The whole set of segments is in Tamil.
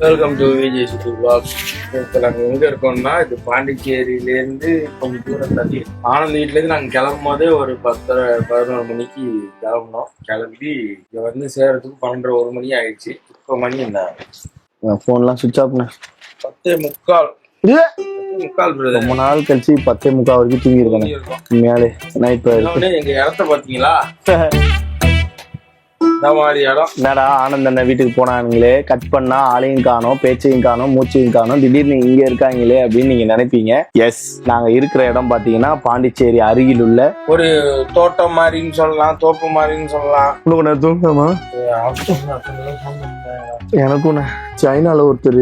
Welcome to Vijay city vlogs. இப்போ நாங்கள் எங்கே இருக்கோம்னா இது பாண்டிச்சேரியிலேருந்து கொஞ்சம் தூரம் தள்ளி ஆனந்த் வீட்டிலேருந்து நாங்கள் கிளம்பும் போதே ஒரு 10-11 மணிக்கு கிளம்பினோம். கிளம்பி இங்கே வந்து சேர்றதுக்கு 12-1 மணி ஆயிடுச்சு. இப்போ மணி என்ன? ஃபோன்லாம் சுவிட்ச் ஆஃப்ண்ணே. 10:45 ரொம்ப நாள் கழிச்சு 10:45 வரைக்கும் தூங்கி இருக்கேன் மேலே நைட். எங்க இடத்த பாத்தீங்களா? இந்த மாதிரி இடம் என்னடா ஆனந்த் அண்ணன் வீட்டுக்கு போனானுங்களே, கட் பண்ணா ஆளையும் காணோம், பேச்சையும் காணோம், மூச்சையும் காணோம், திடீர்னு இங்க இருக்காங்களே அப்படின்னு நீங்க நினைப்பீங்க. எஸ், நாங்க இருக்கிற இடம் பாத்தீங்கன்னா பாண்டிச்சேரி அருகில் உள்ள ஒரு தோட்டம் மாதிரின்னு சொல்லலாம், தோப்பு மாதிரின்னு சொல்லலாம். உனக்கு தூங்கமா? எனக்கும் சைனால ஒருத்தர்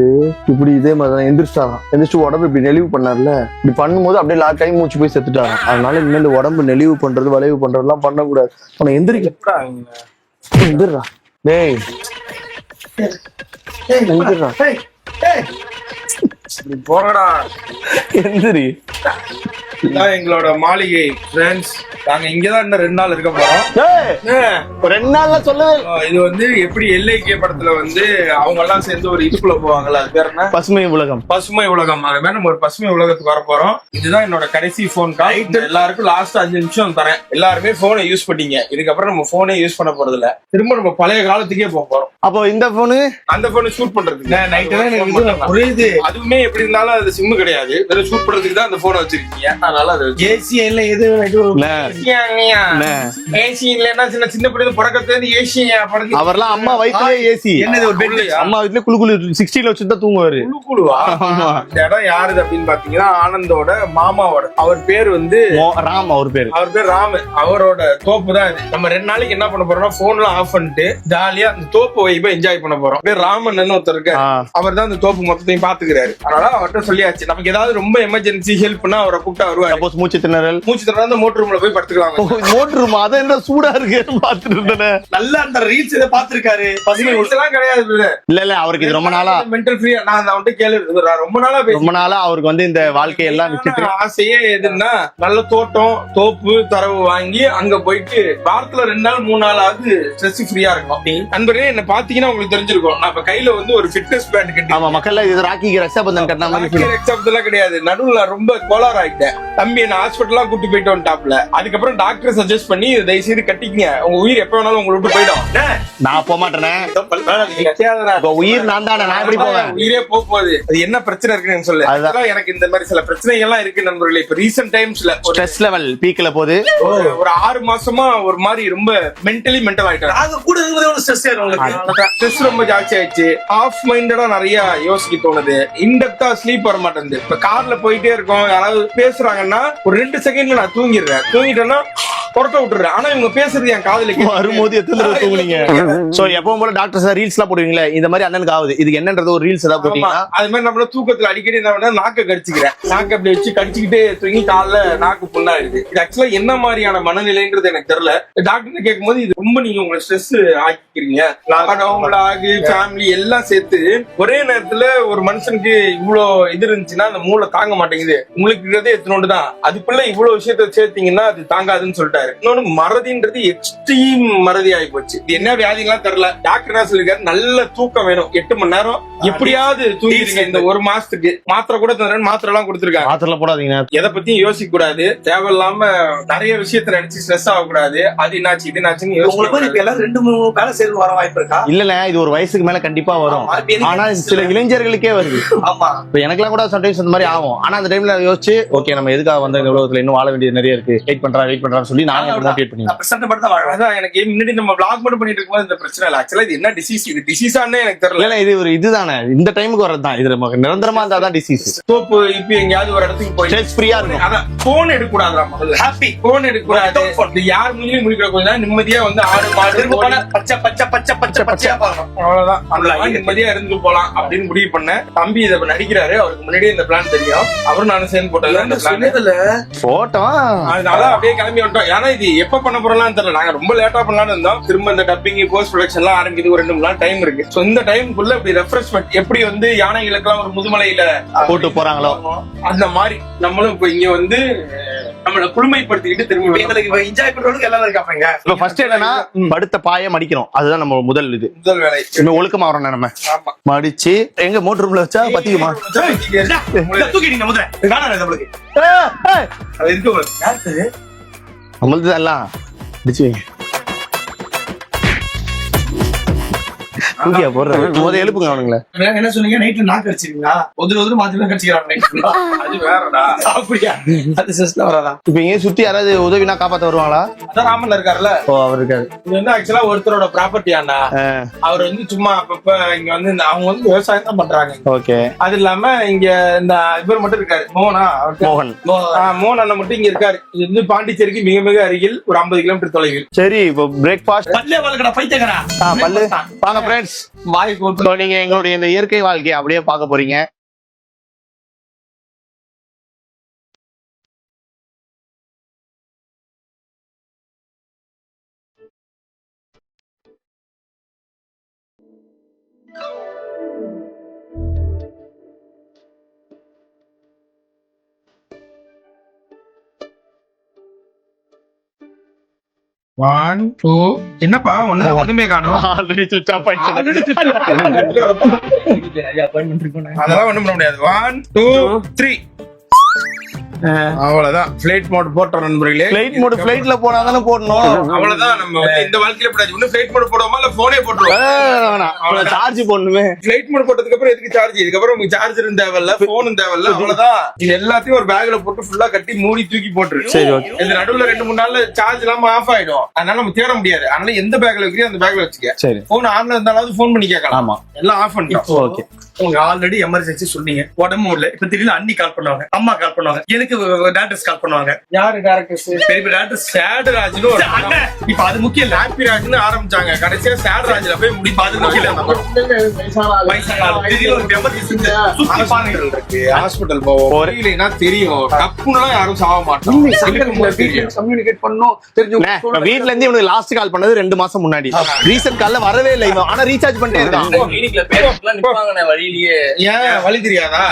இப்படி இதே மாதிரிதான் எந்திரிச்சிட்டாராம். எந்திரிச்சு உடம்பு இப்படி நெளிவு பண்ணார்ல, இப்படி பண்ணும்போது அப்படியே லாக் ஆகி மூச்சு போய் செத்துட்டாராம். அதனால இனிமே இந்த உடம்பு நெளிவு பண்றது வளைவு பண்றதுலாம் பண்ணக்கூடாது. உன எந்திரிக்க எந்திரா டேய், எந்திரா போறடா, எந்திரி. இதான் எங்களோட மாளிகை ஃப்ரெண்ட்ஸ். நாங்க இங்கதான் இன்னும் 2 நாள் இருக்க போறோம். 2 நாள்ல சொல்லவே. இது வந்து எப்படி LIK படத்துல வந்து அவங்க எல்லாம் சேர்ந்து ஒரு இதுக்குள்ள போவாங்கல்ல, அது பேர் என்ன? பசுமை உலகம். பசுமை உலகம். அது மாதிரி நம்ம ஒரு பசுமை உலகத்துக்கு வர போறோம். இதுதான் என்னோட கடைசி போன் கால். எல்லாருக்கும் லாஸ்ட் 5 நிமிஷம் தரேன். எல்லாருமே போனை யூஸ் பண்ணீங்க. இதுக்கப்புறம் நம்ம போனே யூஸ் பண்ண போறது இல்ல. திரும்ப நம்ம பழைய காலத்துக்கே போக போறோம். அப்போ இந்த போனு, அந்த போனை ஷூட் பண்றதுக்கு புரியுது. அதுவுமே எப்படி இருந்தாலும் அது சிம் கிடையாது, வெறும் ஷூட் பண்றதுக்கு தான் அந்த போனை வச்சிருக்கீங்க. அதனால அது ஏசி இல்ல, எது ஏசி இல்லன்னா சின்ன பிள்ளை பிறக்கிறது ஏசி. அவர்லாம் அம்மா வயிற்றுலயே ஏசி. என்னது ஒரு பெட்? அம்மா வயிற்றுல குளு 60ல வச்சுதான் தூங்குவாரு. குழுவா? இந்த இடம் யாருது அப்படின்னு பாத்தீங்கன்னா ஆனந்தோட மாமாவோட. அவர் பேர் வந்து ராம். அவர் பேர் ராம். அவரோட தோப்பு தான் இது. நம்ம 2 நாளைக்கு என்ன பண்ண போறோம்னா போன்லாம் ஆஃப் பண்ணிட்டு ஜாலியா அந்த தோப்பு வைப்பை என்ஜாய் பண்ண போறோம். பேர் ராமன் ஒருத்தர் இருக்க, அவர் தான் அந்த தோப்பு மொத்தத்தையும் பாத்துக்கிறாரு. அதனால அவர்கிட்ட சொல்லியாச்சு, நமக்கு ஏதாவது ரொம்ப எமர்ஜென்சி ஹெல்ப்னா அவரை கூப்பிட்டு வருவாரு. சப்போஸ் மூச்சு திணறல் அந்த மோட்டர் ரூம்ல போய் படுத்துக்கலாம். மோட்டர் ரூம் அத என்ன சூடா இருக்கு பாத்துட்டு இருந்தேன். நல்லா அந்த ரீல்ஸ் இத பாத்துருக்காரு. பசுமை எல்லாம் கிடையாது. இல்ல அவருக்கு இது ரொம்ப நாளா மென்டல் ஃப்ரீ. நான் அந்த வந்து கேளு ரொம்ப நாளா அவருக்கு வந்து இந்த வாழ்க்கையெல்லாம் விட்டுட்டு ஆசையே எதுன்னா நல்ல தோட்டம் தோப்பு தரவு வாங்கி அங்க போயிட்டு வாரத்துல 2 நாள் 3 நாள் ஆகுது ஸ்ட்ரெஸ் ஃப்ரீயா இருக்கும். நண்பர்களே, என்ன பாத்தீங்கன்னா உங்களுக்கு தெரிஞ்சிருக்கும், நான் இப்ப கையில வந்து ஒரு ஃபிட்னஸ் பேண்ட் கட்டி. ஆமா, மக்கள் இது ராக்கிக்கு ரக்ஷாபந்தன் கட்டின மாதிரி. ரக்ஷாபந்தன் கிடையாது, நடுவுல ரொம்ப கோளாறு ஆயிட்டேன். தம்பி என்ன ஹாஸ்பிட்டல்லாம் கூட்டு போயிட்டு வந்துட்டாப்ல. அதுக்கப்புறம் டாக்டர் சஜஸ்ட் பண்ணி தயவு செய்து கட்டிக்கங்க, உங்க உயிர் எப்ப வேணாலும் உங்களை விட்டு போயிடும். நான் போக மாட்டேனே, உயிர் நான் தானே, நான் எப்படி போவேன்? உயிரே போகுது. அது என்ன பிரச்சனை இருக்குன்னு சொல்லு. அதுதான் எனக்கு இந்த மாதிரி சில பிரச்சனைகள் எல்லாம் இருக்கு நண்பர்களே. இப்ப ரீசென்ட் டைம்ஸ்ல ஸ்ட்ரெஸ் லெவல் பீக்ல போகுது. ஒரு 6 மாசமா ஒரு மாதிரி ரொம்ப மென்டல் ஆயிட்டாங்க. அது கூட ஸ்ட்ரெஸ் ரொம்ப ஜாஸ்தி ஆயிடுச்சு. ஆஃப் மைண்டடா நிறைய யோசிக்க தோணுது. இன்டெப்தா ஸ்லீப் வர மாட்டேங்குது. இப்ப கார்ல போயிட்டே இருக்கோம், யாராவது பேசுறாங்கன்னா ஒரு 2 செகண்ட்ல நான் தூங்கிட்டேன்னா புறட்ட விட்டுறேன். ஆனா இவங்க பேசுறது என் காதுல வரும்போது எத்தனை தடவை தூங்குனீங்க? சோ எப்பவும் போல டாக்டர் சார் ரீல்ஸ் எல்லாம் போடுவீங்களே, இந்த மாதிரி அண்ணனுக்கு ஆகுது. இதுக்கு என்னன்றது ஒரு ரீல்ஸ் ஏதாவது போட்டீங்கன்னா அது மாதிரி நம்மள தூக்கத்துல அடிக்கடி என்ன பண்ணா நாக்க கடிச்சுக்கிறேன். நாக்க அப்படி வச்சு கடிச்சுக்கிட்டே தூங்கி காலைல நாக்கு புண்ணாயிடுது. இது ஆக்சுவலா என்ன மாதிரியான மனநிலைன்றது எனக்கு தெரியல. டாக்டர் கேட்கும் போது இது ரொம்ப நீங்க உங்களை ஸ்ட்ரெஸ் ஆக்கிக்கிறீங்க, ஆகி ஃபேமிலி எல்லாம் சேர்த்து ஒரே நேரத்துல ஒரு மனுஷனுக்கு இவ்வளவு இது இருந்துச்சுன்னா அந்த மூளை தாங்க மாட்டேங்குது. உங்களுக்கு இருக்கிறதே எத்தனோண்டு தான், அதுக்குள்ள இவ்வளவு விஷயத்த சேர்த்தீங்கன்னா அது தாங்காதுன்னு சொல்லிட்டாரு. இன்னொன்னு மறதின்றது எக்ஸ்ட்ரீம் மறதி ஆகி போச்சு. இது என்ன வியாதிலாம் தெரியல. டாக்டர் என்ன சொல்லிருக்காரு, நல்ல தூக்கம் வேணும், 8 மணி நேரம் எப்படியாவது தூங்கிடுங்க இந்த 1 மாசத்துக்கு. மாத்திரை கூட மாத்திரை எல்லாம் கொடுத்துருக்காங்க. மாத்திரை போடாதீங்க, எதை பத்தியும் யோசிக்க கூடாது, தேவையில்லாம நிறைய விஷயத்த நினைச்சு ஸ்ட்ரெஸ் ஆகக்கூடாது. அது என்னாச்சு இது என்னாச்சுன்னு யோசிக்க. எல்லாம் 2-3 வேலை சேர்ந்து வர வாய்ப்பு இருக்கா? இல்ல இது ஒரு வயசுக்கு மேல கண்டிப்பா வரும். ஆனா சில இளைஞர்களுக்கே வருது. ஆமா, இப்ப எனக்கெல்லாம் கூட சம்டைம்ஸ் அந்த மாதிரி ஆகும். ஆனா அந்த டைம்ல யோசிச்சு ஓகே நம்ம எதுக்காக வந்து இந்த உலகத்துல இன்னும் வாழ வேண்டியது நிறைய இருக்கு, வெயிட் பண்றான்னு சொல்லி நான் மோட்டிவேட் பண்ணி எனக்கு முன்னாடி நம்ம vlog மட்டும் பண்ணிட்டு இருக்கும்போது இந்த பிரச்சனை இல்ல. ஆக்சுவலா இது என்ன டிசீஸ், இது டிசீஸானே எனக்கு தெரியல. இது ஒரு இதுதானே, இந்த டைமுக்கு வரதுதான். இது நமக்கு நிரந்தரமா இருந்தாதான் டிசீஸ். தோப்பு இப்ப எங்கயாவது ஒரு இடத்துக்கு போய் ஸ்ட்ரெஸ் ஃப்ரீயா இருக்கும். அதான் போன் எடுக்க கூடாது. முதல்ல ஹாப்பி போன் எடுக்க கூடாது. யார் முன்னாடி முடிக்கிற கொஞ்ச நேரம் நிம்மதியா வந்து 6 மாடு பச்சை அவ்வளவுதான் நிம்மதியா இருந்து போலாம் அப்படின்னு முடிவு பண்ணேன். தம்பி இதை நடிக்கிறாரு, அவருக்கு முன்னாடியே இந்த பிளான் தெரியும். அவரும் நானும் சேர்ந்து போட்டது போட்டோ. அதனால அப்படியே கிளம்பி வந்துட்டோம். ஏன்னா இது எப்ப பண்ண போறோம்லாம் தெரியல. நாங்க ரொம்ப லேட்டா பண்ணலாம்னு இருந்தோம். திரும்ப இந்த டப்பிங் போஸ்ட் ப்ரொடக்ஷன் எல்லாம் ஆரம்பிக்குது, ஒரு 2 மணி நேரம் டைம் இருக்கு. சோ இந்த டைமுக்குள்ள இப்படி ரெஃப்ரெஷ்மெண்ட் எப்படி வந்து யானைகளுக்கெல்லாம் ஒரு முதுமலையில போட்டு போறாங்களோ அந்த மாதிரி நம்மளும் இப்ப இங்க வந்து நம்மள குளுமைப்படுத்திக்கிட்டு திரும்ப எங்களுக்கு என்ஜாய் பண்றவங்களுக்கு எல்லாம் இருக்காங்க. இப்ப ஃபர்ஸ்ட் என்னன்னா படுத்த பாய மடிக்கிறோம், அதுதான் நம்ம முதல் இது. முதல் வேலை இன்னும் ஒழுக்கமா வரணும் நம்ம. ஆமா. மடிச்சு எங்க மோட்டர் ரூம்ல வச்சா பத்திக்குமா? தூக்கிட்டீங்க முதல்ல வேணாம் நம்மளுக்கு அது இருக்கு உங்களுக்கு நம்மளது எல்லாம் அடிச்சு வைங்க. தூக்கியா போடுற முதல்ல எழுப்புங்க அவனுங்களே. என்ன சொன்னீங்க? நைட்ல நாக்கு அடிச்சிருக்கீங்களா? ஒதுரு மாத்தி தான் கடிச்சிக்கிறாங்க. அது வேறடா. அப்படியா? அது சிஸ்டம் வராதா? இப்ப இங்க சுத்தி யாராவது உதவினா காப்பாத்த வருவாங்களா? அதான் ராமன் இருக்காருல்ல, ஓ அவர் இருக்காரு. இது வந்து ஆக்சுவலா ஒருத்தரோட ப்ராப்பர்ட்டி ஆண்டா. அவர் வந்து சும்மா அப்பப்ப இங்க வந்து அவங்க வந்து விவசாயம் தான் பண்றாங்க. ஓகே. அது இல்லாம இங்க இந்த இவர் மட்டும் இருக்காரு, மோகனா. மோகன். மோகன் அண்ணன் மட்டும் இங்க இருக்காரு. இது வந்து பாண்டிச்சேரிக்கு மிக மிக அருகில், ஒரு 50 கிலோமீட்டர் தொலைவில். சரி, இப்போ பிரேக்ஃபாஸ்ட் பல்லே வளர்க்கடா பைத்தியக்காரா. பல்லு வாங்க ஃப்ரெண்ட்ஸ். வாய்க்கு நீங்க எங்களுடைய இந்த இயற்கை வாழ்க்கையை அப்படியே பார்க்க போறீங்க. ஒன் டூ என்னப்பா ஒண்ணுமே காணும். ஆல்ரெடி சுவிட்ச் ஆஃப் ஆயிடுச்சு. அதெல்லாம் ஒண்ணும் பண்ண முடியாது. 1 2 3 அவ்வளவுதான். ஃபிளைட் மோட் போட்டோம் நண்பர்களே. ஃளைட் மோட் ஃளைட்ல போனா தானே போடணும். அவ்வளவுதான். நம்ம வந்து இந்த வாழ்க்கையில போடாது. இன்னும் ஃபிளைட் மோட் போடுவோமா இல்ல போனே போட்டுருவோம். சார்ஜ் போடணுமே. ஃபிளைட் மோட் போட்டதுக்கு அப்புறம் எதுக்கு சார்ஜ்? இதுக்கப்புறம் உங்களுக்கு சார்ஜரும் தேவையில்ல, போனும் தேவையில்ல. அவ்வளவுதான். இது எல்லாத்தையும் ஒரு பேக்ல போட்டு ஃபுல்லா கட்டி மூடி தூக்கி போட்டுரு. சரி, ஓகே. இது நடுவுல 2-3 நாள்ல சார்ஜ் இல்லாம ஆஃப் ஆயிடும். அதனால நம்ம தேட முடியாது. அதனால எந்த பேக்ல வைக்கிறீங்க அந்த பேக்ல வச்சுக்க. சரி. போன் ஆன்ல இருந்தாலும் போன் பண்ணி கேட்கலாம். ஆமா. எல்லாம் ஆஃப் பண்ணிட்டோம். ஓகே. உங்களுக்கு ஆல்ரெடி எமர்ஜென்சி சொன்னீங்க, உடம்பு இல்ல. இப்ப திடீர்னு அண்ணி கால் பண்ணுவாங்க, அம்மா கால் பண்ணுவாங்க, எனக்கு டாக்டர்ஸ் கால் பண்ணுவாங்க. யாரு டைரக்டர்ஸ்? பெரிய பெரிய டாக்டர்ஸ். சேடராஜ்னு ஒரு அண்ணன், இப்ப அது முக்கியம் இல்ல. ஹாப்பி ராஜ்னு ஆரம்பிச்சாங்க. கடைசியா சேடராஜ்ல போய் முடிப்பு. அது முக்கியம் இல்ல. வயசான ஆளு. திடீர்னு ஒரு எமர்ஜென்சி சுத்தி பாருங்க. இருக்கு ஹாஸ்பிடல் போவோம். தெரியலனா தெரியும். டப்புனுலாம் யாரும் சாவ மாட்டாங்க. கம்யூனிகேட் பண்ணனும். தெரிஞ்சு வீட்ல இருந்து இவனுக்கு லாஸ்ட் கால் பண்ணது 2 மாசம் முன்னாடி. ரீசன்ட் கால்ல வரவே இல்லை இவன். ஆனா ரீசார்ஜ் பண்ணிட்டே இருக்கான். கிளினிக்ல பேஷண்ட்லாம் நிப்பாங்கனே வழியிலேயே. ஏன் வழி தெரியாதா?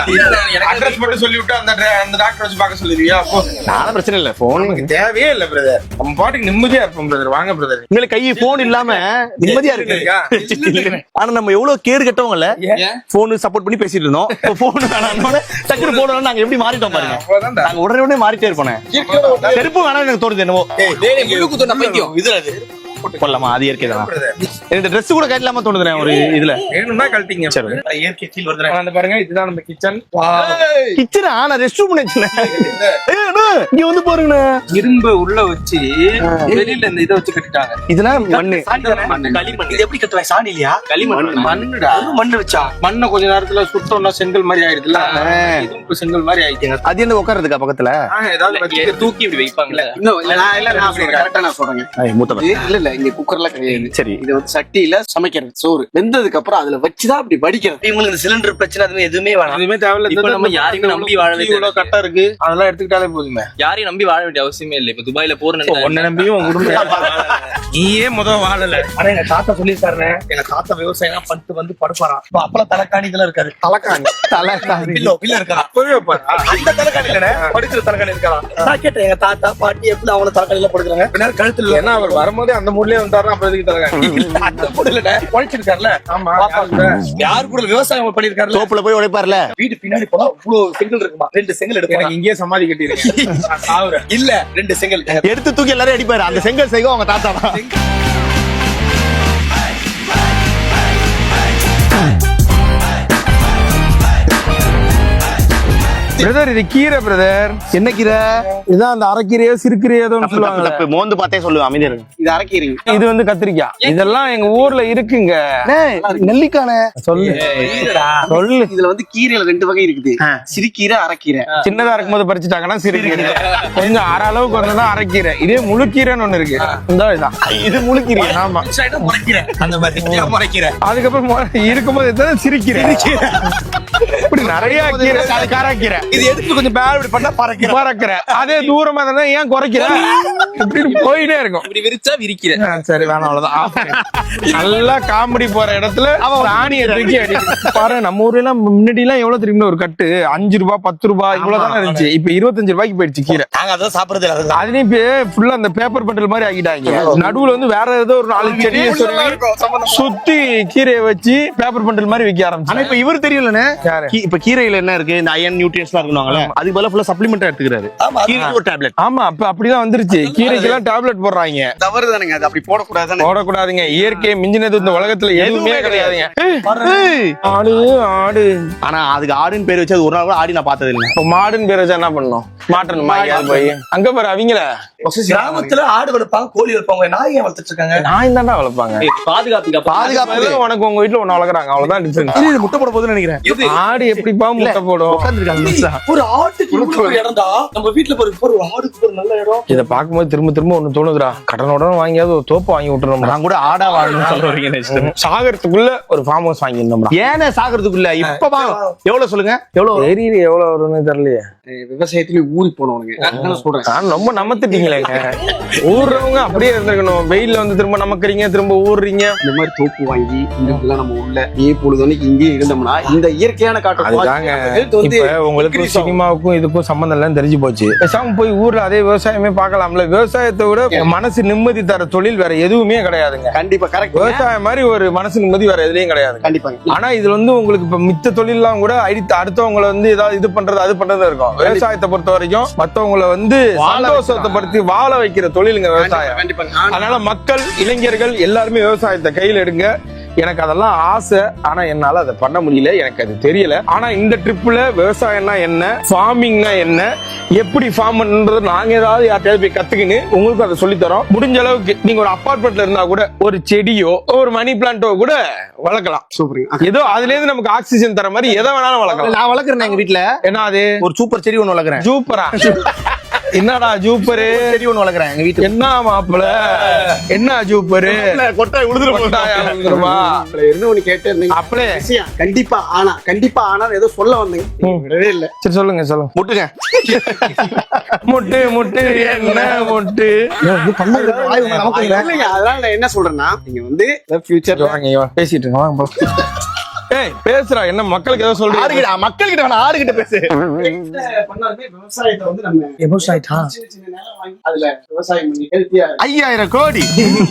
அட்ரஸ் மட்டும் சொல்லி விட்டு அந்த டாக்டர் வச்சு பார்க்க சொல்லிருவியா? அப்போ நானும் பிரச்சனை இல்ல. போன் தேவையே இல்ல பிரதர். நம்ம பாட்டுக்கு நிம்மதியா இருப்போம் பிரதர். வாங்க பிரதர். உங்களுக்கு கை போன் இல்லாம நிம்மதியா இருக்கு. ஆனா நம்ம எவ்வளவு கேடு கட்டவங்கல்ல. போன் சப்போர்ட் பண்ணி பேசிட்டு இருந்தோம். போன் வேணாம்னு டக்குனு போன் நாங்க எப்படி மாறிட்டோம் பாருங்க. நாங்க உடனே மாறிட்டே இருப்போம். செருப்பு வேணாம் எனக்கு தோணுது என்னவோ. கொள்ளமா அது இயற்கை தான். இந்த Dress கூட கட்டலாம தோணுது ஒரு இதுல. வேணும்னா கழட்டிங்க. இயற்கை ஃபீல் வருது. அந்த பாருங்க, இதுதான் நம்ம கிச்சன். கிச்சனா? நான் ரெஸ்ட் ரூம் நினைச்சேன். இங்க வந்து பாருங்க, இரும்பு உள்ள வச்சு வெளியில இந்த இதை வச்சு கட்டிட்டாங்க. இதெல்லாம் மண்ணு. களிமண். இது எப்படி கட்டுவாங்க? சாணி இல்லையா? களிமண். மண்ணுடா. மண்ணு வச்சா மண்ணை கொஞ்ச நேரத்துல சுட்டோம்னா செங்கல் மாதிரி ஆயிடுதுல. இதுவும் செங்கல் மாதிரி ஆயிடுங்க. அது என்ன உட்கார்றதுக்கா பக்கத்துல? ஏதாவது தூக்கி இப்படி வைப்பாங்கல்ல. நான் சொல்றேன். மூத்த இல்ல இங்க குக்கர்லாம் கிடையாது. சரி. இது வந்து சட்டியில சமைக்கிறது. சோறு வெந்ததுக்கு அப்புறம் அதுல வச்சுதான் அப்படி வடிக்கிறது. இவங்களுக்கு இந்த சிலிண்டர் பிரச்சனை அதுமே எதுவுமே வேணாம். எதுவுமே தேவையில்ல. இப்ப நம்ம யாரையும் நம்பி வாழவே இவ்வளவு கட்டா இருக்கு, அதெல்லாம் எடுத்துக்கிட்டாலே போதுமே. யாரையும் நம்பி வாழ வேண்டிய அவசியமே இல்லை. இப்ப துபாயில உன்னை நம்பியும் உன் குடும்பம் நீயே முதல் வாழல. ஆனா எங்க தாத்தா சொல்லிருக்காருன்னு, எங்க தாத்தா விவசாயம் பண்ணிட்டு வந்து படுப்பாராம். அப்பெல்லாம் தலைக்காணி இதெல்லாம் இருக்காரு. தலைக்காணி பில்ல இருக்காரா? அப்பவே பாரு. அந்த தலைக்காணி இல்ல, படுக்கிற தலைக்காணி இருக்காரா? நான் கேட்டேன், எங்க தாத்தா பாட்டி எப்படி அவங்கள தலைக்காணில படுக்கிறாங்க? பின்னாடி கழுத்துல. ஏன்னா அவர் வரும்போதே அந்த மூட்லயே வந்தாருன்னா அப்புறம் எதுக்கு தலைக்காணி? அந்த மூடல உழைச்சிருக்காருல. ஆமா. யாரு கூட விவசாயம் பண்ணிருக்காருல. தோப்புல போய் உழைப்பார்ல. வீடு பின்னாடி போனா இவ்வளவு செங்கல் இருக்குமா? 2 செங்கல் எடுப்பாங்க. இங்கேயே சமாதி கட்டிருக்கேன். இல்ல 2 செங்கல் எடுத்து தூக்கி எல்லாரும் அடிப்பாரு. அந்த செங்கல் செய்வோம் அவங்க தாத்தா தான். பிரதர், இது கீரை பிரதர். என்ன கீரை? இதுதான் அந்த அரைக்கீரையோ சிறுக்கீரையோ சொல்லுவாங்க. மோந்து பார்த்தே சொல்லுவேன், அமைதியா இருக்கு. இது அரைக்கீரைங்க. இது வந்து கத்திரிக்காய். இதெல்லாம் எங்க ஊர்ல இருக்குங்க. நெல்லிக்கானே சொல்லு. இதுல வந்து கீரையில 2 வகை இருக்குது. சிறுகீரை, அரைக்கீரை. சின்னதா இருக்கும்போது பறிச்சுட்டாங்கன்னா சிறுகீரை. கொஞ்சம் அரை அளவுக்கு வந்தா அரைக்கீரை. இதே முழுக்கீரைன்னு ஒண்ணு இருக்கு. இதான் இது முழுக்கீரை. ஆமா. முறைக்கிறேன் அந்த மாதிரி முறைக்கிறேன். அதுக்கப்புறம் இருக்கும்போது சிரிக்கீரை. இப்படி நிறைய கீரை அது காராக்கீரை இது எடுத்து கொஞ்சம் பேர் இப்படி பண்ணா பறக்கிற அதே தூரமா தானே ஏன் குறைக்கிற இப்படி போயிட்டே இருக்கும். இப்படி விரிச்சா விரிக்கிறேன். சரி வேணாம் அவ்வளவுதான். நல்லா காமெடி போற இடத்துல அவன் ஆணியை தூக்கி அடிக்க பாரு. நம்ம ஊர்ல எல்லாம் முன்னாடி எல்லாம் எவ்வளவு தெரியுமா ஒரு கட்டு 5 ரூபாய் 10 ரூபாய் இவ்வளவுதானே இருந்துச்சு. இப்ப 25 ரூபாய்க்கு போயிடுச்சு கீரை. நாங்க அதான் சாப்பிடுறது இல்ல. அதுலயும் இப்ப ஃபுல்லா அந்த பேப்பர் பண்டல் மாதிரி ஆக்கிட்டாங்க. நடுவுல வந்து வேற ஏதோ ஒரு 4 செடியை சுத்தி கீரையை வச்சு பேப்பர் பண்டல் மாதிரி விற்க ஆனா ஆரம்பிச்சு. இப்ப இவர் தெரியலண்ணே, யாரு? இப்ப கீரையில என்ன இருக்கு, இந்த அயன் நியூட்ரியன்ஸ் எல்லாம் இருக்கணும்ல, அதுக்கு பதிலா ஃபுல்லா சப்ளிமெண்டா எடுத்துக்கிறாரு. கீரைக்கு ஒரு டேப்லெட். ஆமா அப்ப அப்படிதான் வந்துருச்சு. கீரைக்கு எல்லாம் டேப்லெட் போடுறாங்க. தவறு தானுங்க, அது அப்படி போடக்கூடாது. போடக்கூடாதுங்க. இயற்கை மிஞ்சினது இந்த உலகத்துல எதுவுமே கிடையாதுங்க. ஏய், ஆடு ஆடு. ஆனா அதுக்கு ஆடுன்னு பேர் வச்சு அது ஒரு நாள் கூட ஆடி நான் பார்த்தது இல்லை. இப்ப மாடுன்னு பேர் வச்சா என்ன பண்ணணும்? மாட்டணும் போய் அங்க பாரு அவங்கள கிராமத்துல ஆடு வளர்ப்பாங்க, கோழி வளர்ப்பாங்க, நாய் ஏன் வளர்த்துட்டு இருக்காங்க? நாய் தாண்டா வளர்ப்பாங்க. பாதுகாப்பு உனக்கு உங்க வீட்டுல ஒண்ணு வளர்க்குறாங்க அவ்வளவுதான் டிஃபரன்ஸ். இது முட்டை போட போகுதுன்னு நினைக்கிறேன். ஆடு எப்படிப்பா முட்டை போடும்? ஒரு ஆட்டுக்கு இவ்வளவு ஒரு இடம்டா. நம்ம வீட்டுல ஒரு ஆடுக்கு ஒரு நல்ல இடம். இத பாக்கும்போது திரும்ப திரும்ப ஒண்ணு தோணுதுடா. கடனோட வாங்கியாவது ஒரு தோப்பு வாங்கி விட்டுறோம். நான் கூட ஆடா வாழணும்னு சொல்ல வரீங்க. சாகரத்துக்குள்ள ஒரு ஃபார்ம் ஹவுஸ் வாங்கி இருந்தோம். ஏன்னா சாகிறதுக்குள்ள இப்ப எவ்வளவு சொல்லுங்க, எவ்வளவு தெரியல எவ்வளவு வரும்னு தெரியலையே. விவசாயத்துல ஊறி போனவனுங்க, அதனால சொல்றேன். நான் ரொம்ப நமத்துட்டீங்களேங்க. ஊர்றவங்க அப்படியே இருந்திருக்கணும். வெயில்ல வந்து திரும்ப நமக்குறீங்க, திரும்ப ஊர்றீங்க. இந்த மாதிரி தோப்பு வாங்கி இதுக்கெல்லாம் நம்ம உள்ள பொழுதுனைக்கு இங்கே இருந்தோம்னா இந்த இயற்கையான அதுதாங்க. இப்ப உங்களுக்கு சினிமாவுக்கும் இதுக்கும் சம்பந்தம் இல்லைன்னு தெரிஞ்சு போச்சு. பேசாம போய் ஊர்ல அதே விவசாயமே பார்க்கலாம்ல. விவசாயத்தை விட மனசு நிம்மதி தர தொழில் வேற எதுவுமே கிடையாதுங்க. கண்டிப்பா கரெக்ட். விவசாயம் மாதிரி ஒரு மனசு நிம்மதி வேற எதுலயும் கிடையாது. கண்டிப்பாங்க. ஆனா இதுல வந்து உங்களுக்கு இப்ப மித்த தொழில்லாம் கூட அடுத்தவங்களை வந்து ஏதாவது இது பண்றது அது பண்றது இருக்கும். விவசாயத்தை பொறுத்த வரைக்கும் மத்தவங்களை வந்து சந்தோஷத்தை படுத்தி வாழ வைக்கிற தொழிலுங்க விவசாயம். கண்டிப்பாங்க. அதனால மக்கள் இளைஞர்கள் எல்லாருமே விவசாயத்தை கையில எடுங்க. எனக்கு அதெல்லாம் ஆசை. ஆனா என்னால அதை பண்ண முடியல. எனக்கு அது தெரியல. ஆனா இந்த ட்ரிப்ல விவசாயம்னா என்ன, ஃபார்மிங்னா என்ன, எப்படி ஃபார்ம் பண்றது நாங்க ஏதாவது யார்கிட்டயாவது போய் கத்துக்கின்னு உங்களுக்கு அதை சொல்லி தரோம். முடிஞ்ச அளவுக்கு நீங்க ஒரு அபார்ட்மெண்ட்ல இருந்தா கூட ஒரு செடியோ ஒரு மணி பிளான்ட்டோ கூட வளர்க்கலாம். சூப்பர். ஏதோ அதுல இருந்து நமக்கு ஆக்சிஜன் தர மாதிரி எதை வேணாலும் வளர்க்கலாம். நான் வளர்க்குறேன் எங்க வீட்டுல. என்ன அது? ஒரு சூப்பர் செடி ஒண்ணு வளர்க்குறேன். சூப்பரா? என்னடா ஜூப்பரு செடி ஒண்ணு வளர்க்குறேன் எங்க வீட்டுல. என்ன மாப்பிள என்ன ஜூப்பரு? கொட்டாய் உழுதுருமா ஒண்ணு கேட்டே இருந்தீங்க. அப்படியே கண்டிப்பா ஆனா ஏதோ சொல்ல வந்தீங்க, விடவே இல்ல. சரி சொல்லுங்க சொல்லுங்க. முட்டுங்க. முட்டு முட்டு என்ன முட்டு? இல்லைங்க, அதனால நான் என்ன சொல்றேன்னா நீங்க வந்து ஃபியூச்சர் பேசிட்டு இருங்க வாங்க போலாம். ஏய் பேசுறா என்ன மக்களுக்கு ஏதோ சொல்றீங்க? மக்கள் கிட்ட வேணா, ஆறு கிட்ட பேசு. விவசாயத்தை வந்து நம்ம சின்ன நிலம் வாங்கி அதுல விவசாயம் பண்ணி ஹெல்த்தியா 5000 கோடி.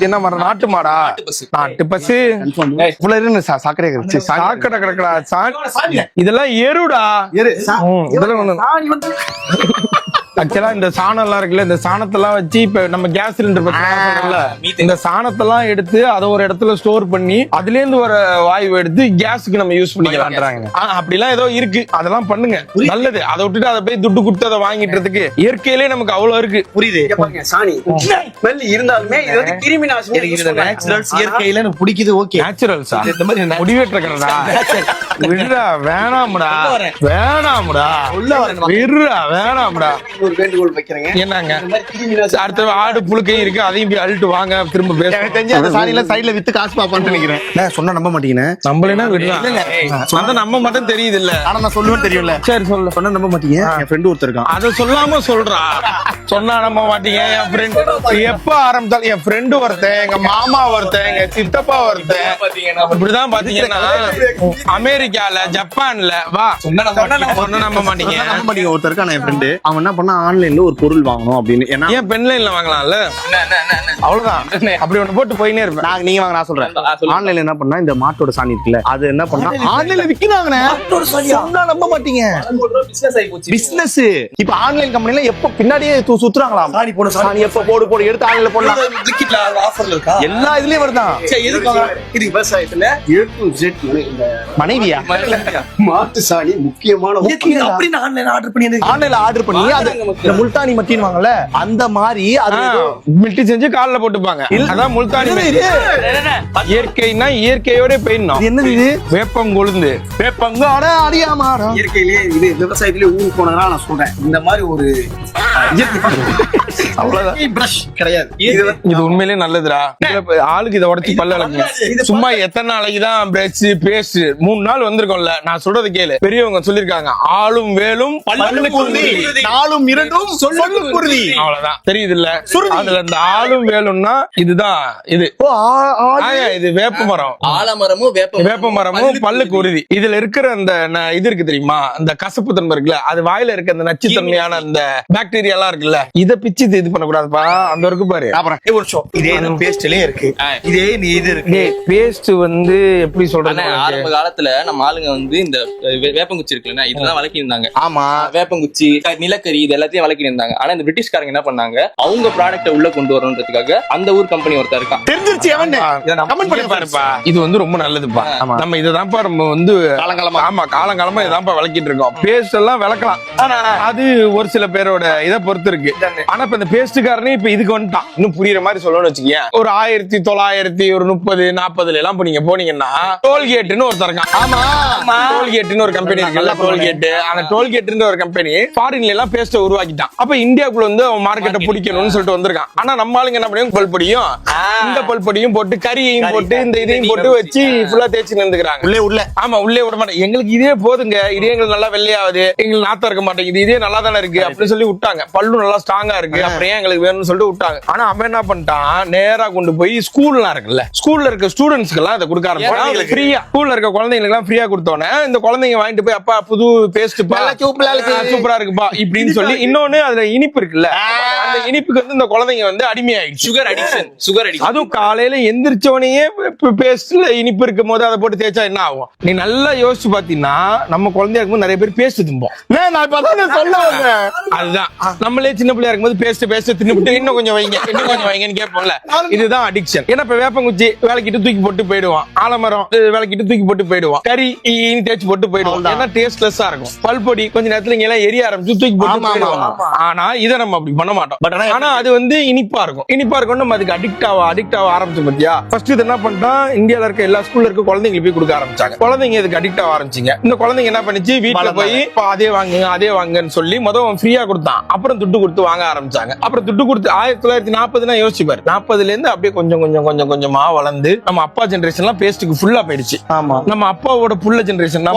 என்ன மரம்? நாட்டு மாடா? நாட்டு பசு. சாக்கடை சாக்கடை கிடக்கடா. இதெல்லாம் எருடா. இதெல்லாம் ஒண்ணு. ஆக்சுவலா இந்த சாணம் எல்லாம் இருக்குல்ல, இந்த சாணத்தெல்லாம் வச்சு இப்ப நம்ம கேஸ் சிலிண்டர் இந்த சாணத்தெல்லாம் எடுத்து அதை ஒரு இடத்துல ஸ்டோர் பண்ணி அதுல இருந்து வர வாயு எடுத்து கேஸுக்கு நம்ம யூஸ் பண்ணிக்கலாம்ன்றாங்க. அப்படிலாம் ஏதோ இருக்கு. அதெல்லாம் பண்ணுங்க, நல்லது. அதை விட்டுட்டு அதை போய் துட்டு கொடுத்து அதை வாங்கிட்டுறதுக்கு இயற்கையிலே நமக்கு அவ்வளவு இருக்கு. புரியுது. சாணி ஸ்மெல் இருந்தாலுமே இது வந்து கிருமி நாசினி. இயற்கையில எனக்கு பிடிக்குது. ஓகே நேச்சுரல்ஸா? இந்த மாதிரி முடிவெட்டுறா விடுறா. வேணாம்டா வேணாம்டா விடுறா வேணாம்டா. ஒரு வேண்டுகோள் வைக்கிறேங்க. என்னங்க அடுத்த ஆடு புழுக்கையும் இருக்கு, அதையும் போய் அழுட்டு வாங்க திரும்ப பேச. அந்த சாணியில சைடுல வித்து காசு பாப்பான்னு நினைக்கிறேன். சொன்னா நம்ப மாட்டீங்க. நம்மளேனா விடுறாங்க. நம்ம மட்டும் தெரியுது இல்ல. ஆனா நான் சொல்லுவேன் தெரியும்ல. சரி சொல்லு. சொன்னா நம்ப மாட்டீங்க. என் ஃப்ரெண்ட் ஒருத்தர் இருக்கான். அதை சொல்லாம சொல்றா. சொன்னா நம்ப மாட்டீங்க. என் ஃப்ரெண்ட் எப்ப ஆரம்பிச்சாலும் என் ஃப்ரெண்டு ஒருத்தன், எங்க மாமா ஒருத்தன், எங்க சித்தப்பா ஒருத்தன், இப்படிதான் பாத்தீங்கன்னா அமெரிக்கால ஜப்பான்ல வா சொன்னா நம்ப மாட்டீங்க. நம்ப மாட்டீங்க. ஒருத்தர் இருக்கான் என் ஃப்ரெண்டு. அவன் என்ன பண்ணா ஆன்லைன்ல ஒரு பொருள் வாங்கணும் அப்படின்னு. ஏன்னா ஏன் பென்லைன்ல வாங்கலாம்ல? அவ்வளவுதான். அப்படி ஒண்ணு போட்டு போயினே இருப்பேன். நீங்க வாங்க, நான் சொல்றேன். ஆன்லைன்ல என்ன பண்ணா இந்த மாட்டோட சாணி இருக்குல்ல, அது என்ன பண்ணா ஆன்லைன்ல விக்கிறாங்கண்ணே. சொன்னா நம்ப மாட்டீங்க. பிசினஸ். இப்ப ஆன்லைன் கம்பெனில எப்ப பின்னாடியே சுத்துறாங்களாம். சாணி போடு, சாணி எப்ப போடு எடுத்து ஆன்லைன்ல போடலாம். லிக்விட்ல ஆஃபர்ல இருக்கா? எல்லா இதுலயும் வருதான். இது விவசாயத்துல A to Z இந்த மனைவியா மாட்டு சாணி முக்கியமான. அப்படி நான் ஆன்லைன் ஆர்டர் பண்ணி ஆன்லைன்ல ஆர்டர் பண்ணி அது இந்த முல்தானி மட்டின்னு அந்த மாதிரி அது மில்ட்டி செஞ்சு கால்ல போட்டுப்பாங்க. அதான் முல்தானி மில்ட்டி. இயற்கைனா இயற்கையோட போயிடணும். என்னது இது? வேப்பம் கொழுந்து. வேப்பங்காட அடியாமாடா. இயற்கையிலேயே இது விவசாயத்திலேயே ஊருக்கு போனதுனால நான் சொல்றேன், இந்த மாதிரி ஒரு அவ்வளவுதான். பிரஷ் கிடையாது. இது உண்மையிலேயே நல்லதுடா. ஆளுக்கு இதை உடச்சு பல்ல விளக்குங்க. சும்மா எத்தனை நாளைக்கு தான் பிரஷ் பேஸ்ட் 3 நாள் வந்திருக்கோம்ல. நான் சொல்றது கேளு, பெரியவங்க சொல்லிருக்காங்க, ஆளும் வேலும் பல்லுக்கு உறுதி, நாளும் இரண்டும் சொல்லுக்கு உறுதி. அவ்வளவுதான். தெரியுது இல்ல? அதுல இந்த ஆளும் வேலும்னா இதுதான் இது. இது வேப்ப மரம். ஆலமரமும் வேப்ப மரமும் பல்லுக்கு உறுதி. இதுல இருக்கிற அந்த இது இருக்கு தெரியுமா, அந்த கசப்பு தன்மை இருக்குல்ல, அது வாயில இருக்க அந்த நச்சுத்தன்மையான அந்த பாக்டீரியா எல்லாம் இருக்குல்ல, இத பிச்சு இது பண்ணக்கூடாதுப்பா. அந்த இருக்கு பாரு. அப்புறம் ஒரு நிமிஷம், இதே பேஸ்ட்லயே இருக்கு. இதே நீ இது இருக்கு. பேஸ்ட் வந்து எப்படி சொல்றது, ஆரம்ப காலத்துல நம்ம ஆளுங்க வந்து இந்த வேப்பங்குச்சி இருக்குல்ல, இதெல்லாம் வளர்க்கி இருந்தாங்க. ஆமா, வேப்பங்குச்சி, நிலக்கரி, இது எல்லாத்தையும் வளர்க்கி இருந்தாங்க. ஆனா இந்த பிரிட்டிஷ்காரங்க என்ன பண்ணாங்க, அவங்க ப்ராடக்ட உள்ள கொண்டு வரணுன்றதுக்காக அந்த ஊர் கம்பெனி ஒருத்தர் இருக்கான். தெரிஞ்சிருச்சு அவன். கமெண்ட் பண்ணி பாருப்பா. இது வந்து ரொம்ப நல்லதுப்பா. நம்ம இததான்ப்பா நம்ம வந்து காலங்காலமா, ஆமா காலங்காலமா இதான்ப்பா விளக்கிட்டு இருக்கோம். பேஸ்ட் எல்லாம் விளக்கலாம், அது ஒரு சில பேரோட இதை பொறுத்து இருக்கு. ஆனா இப்ப இந்த பேஸ்டுக்காரனே இப்ப இதுக்கு வந்துட்டான். இன்னும் புரியுற மாதிரி சொல்லணும்னு வச்சுக்கீங்க, ஒரு 1930-40 எல்லாம் நீங்க போனீங்கன்னா டோல்கேட்னு ஒருத்தர் இருக்கான். ஆமா, டோல்கேட்னு ஒரு கம்பெனி இருக்குல்ல, டோல்கேட். அந்த டோல்கேட்ன்ற ஒரு கம்பெனி ஃபாரின்ல எல்லாம் பேஸ்ட உருவாக்கிட்டான். அப்ப இந்தியாக்குள்ள வந்து அவன் மார்க்கெட்டை பிடிக்கணும்னு சொல்லிட்டு வந்திருக்கான். ஆனா நம்ம ஆளுங்க என்ன பண்ணுவாங்க, பல்பொடியும் இந்த பல்பொடியும் போட்டு கறியையும் போட்டு இந்த இதையும் போட்டு வச்சு ஃபுல்லா தேய்ச்சி நின்றுக்கிறாங்க உள்ள. ஆமா, உள்ளே விட மாட்டேன், எங்களுக்கு இதே போதுங்க, இதே எங்களுக்கு நல்லா வெள்ளையாவது, எங்களுக்கு நாத்தம் இருக்க மாட்டேங்குது, இதே நல்லா தானே இருக்கு அப்படின்னு சொல்லி விட்டாங்க. பல்லு நல்லா ஸ்ட்ராங்கா இருக்கு, அப்புறம் ஏன் எங்களுக்கு வேணும்னு சொல்லிட்டு விட்டாங்க. ஆனா அவன் என்ன பண்ணிட்டான், நேரா கொண்டு போய் ஸ்கூல்லாம் இருக்குல்ல, ஸ்கூல்ல இருக்க ஸ்டூடெண்ட்ஸ்க்கு எல்லாம் இதை கொடுக்க ஆரம்பிச்சான். ஃப்ரீயா ஸ்கூல்ல இருக்க குழந்தைங்களுக்கு எல்லாம் ஃப்ரீயா கொடுத்தோன்னே இந்த குழந்தைங்க வாங்கிட்டு போய், அப்பா புது பேஸ்ட் சூப்பரா இருக்குப்பா இப்படின்னு சொல்லி. இன்னொன்னு அதுல இனிப்பு இருக்குல்ல, அந்த இனிப்புக்கு வந்து இந்த குழந்தைங்க வந்து அடிமையாயிடுச்சு. Sugar addiction. அதுவும் காலையில எந்திரிச்சவனே பேஸ்ட்ல இனிப்பு இருக்கும் போது அதை போட்டு தேய்ச்சா என்ன ஆகும்? நீ நல்லா யோசிச்சு பாத்தீங்கன்னா, நம்ம குழந்தையா இருக்கும்போது நிறைய பேர் பேஸ்ட் திம்போம். அதுதான் நம்மளே சின்ன பிள்ளையா இருக்கும்போது பேஸ்ட் தின்னுபிட்டு இன்னும் கொஞ்சம் வைங்கன்னு கேட்போம்ல. இதுதான் அடிக்ஷன். ஏன்னா இப்ப வேப்பங்குச்சி விளக்கிட்டு தூக்கி போட்டு போயிடுவான், ஆலமரம் விளக்கிட்டு தூக்கி போட்டு போயிடுவான், கறி தேய்ச்சி போட்டு போயிடுவான். ஏன்னா டேஸ்ட்லெஸ்ஸா இருக்கும். பல்பொடி கொஞ்ச நேரத்துல இங்க எல்லாம் எரிய ஆரம்பிச்சு தூக்கி போட்டு. ஆனா இதை நம்ம அப்படி பண்ண மாட்டோம். ஆனா அது வந்து இனிப்பா இருக்கும். நம்ம அதுக்கு அடிக்ட் ஆக ஆரம்பிச்சோம் பாத்தியா. ஃபர்ஸ்ட் இது என்ன பண்ணிட்டான், இந்தியால இருக்க எல்லா ஸ்கூல்ல இருக்க குழந்தைங்களுக்கு போய் கொடுக்க ஆரம்பிச்சாங்க. குழந்தைங்க இதுக்கு அடிக்ட் ஆக ஆரம்பிச்சிங்க. இந்த குழந்தைங்க என்ன பண்ணிச்சு, வீட்டுல போய் அதே வாங்குன்னு சொல்லி முதல் ஃப்ரீயா கொடுத்தான். அப்புறம் துட்டு கொடுத்து வாங்க ஆரம்பிச்சாங்க. அப்புறம் துட்டு கொடுத்து 1940 யோசிச்சு பாரு, 40ல இருந்து அப்படியே கொஞ்சமா வளர்ந்து நம்ம அப்பா ஜெனரேஷன் எல்லாம் பேஸ்டுக்கு ஃபுல்லா போயிடுச்சு. ஆமா, நம்ம அப்பாவோட புள்ள ஜெனரேஷன்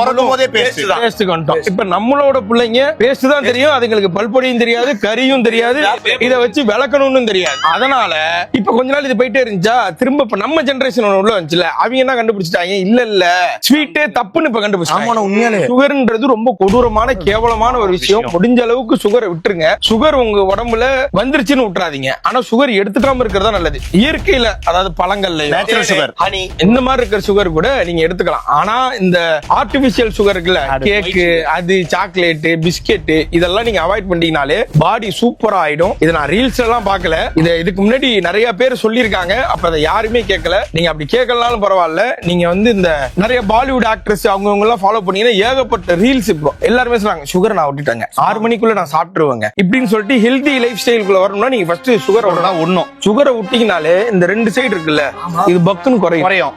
பேஸ்டுக்கு வந்துட்டோம். இப்ப நம்மளோட பிள்ளைங்க பேஸ்ட் தான் தெரியும், அதுங்களுக்கு பல்பொடியும் தெரியாது, கறியும் தெரியாது, இதை வச்சு விளக்கணும்னு தெரியாது. அதனால இப்ப கொஞ்ச நாள் இது போயிட்டே இருந்துச்சா, திரும்ப இப்ப நம்ம ஜெனரேஷன் உள்ள வந்துச்சுல, அவங்க என்ன கண்டுபிடிச்சிட்டாங்க, இல்ல ஸ்வீட்டே தப்புன்னு இப்ப கண்டுபிடிச்சாங்க. உண்மையிலே சுகர்ன்றது ரொம்ப கொடூரமான கேவலமான ஒரு விஷயம். முடிஞ்ச அளவுக்கு சுகரை விட்டுருங்க. சுகர் உங்க உடம்புல வந்துருச்சுன்னு விட்டுறாதீங்க. ஆனா சுகர் எடுத்துக்காம இருக்கிறதா நல்லது. இயற்கையில, அதாவது பழங்கள்ல சுகர், ஹனி, இந்த மாதிரி இருக்கிற சுகர் கூட நீங்க எடுத்துக்கலாம். ஆனா இந்த ஆர்டிபிஷியல் சுகர் இருக்குல்ல, கேக்கு, அது சாக்லேட், பிஸ்கெட், இதெல்லாம் நீங்க அவாய்ட் பண்ணிட்டீங்கனாலே பாடி சூப்பரா ஆயிடும். இதை நான் ரீல்ஸ் எல்லாம் பார்க்கல, இதுக்கு முன்னாடி நிறைய பேர் சொல்லியிருக்காங்க. அப்ப அதை யாருமே கேட்கல. நீங்க அப்படி கேட்கலனாலும் பரவாயில்ல, நீங்க வந்து இந்த நிறைய பாலிவுட் ஆக்ட்ரஸ் அவங்க எல்லாம் ஃபாலோ பண்ணீங்கன்னா ஏகப்பட்ட ரீல்ஸ். இப்போ எல்லாருமே சொல்றாங்க, சுகர் நான் விட்டுட்டேங்க, 6 மணிக்குள்ள நான் சாப்பிட்டுருவேங்க இப்படின்னு சொல்லிட்டு ஹெல்தி லைஃப் ஸ்டைலுக்குள்ள வரணும்னா நீங்க ஃபர்ஸ்ட் சுகரை விடணும். சுகரை விட்டீங்கனாலே இந்த 2 சைடு இருக்குல்ல, இது பக்குன்னு குறையும்.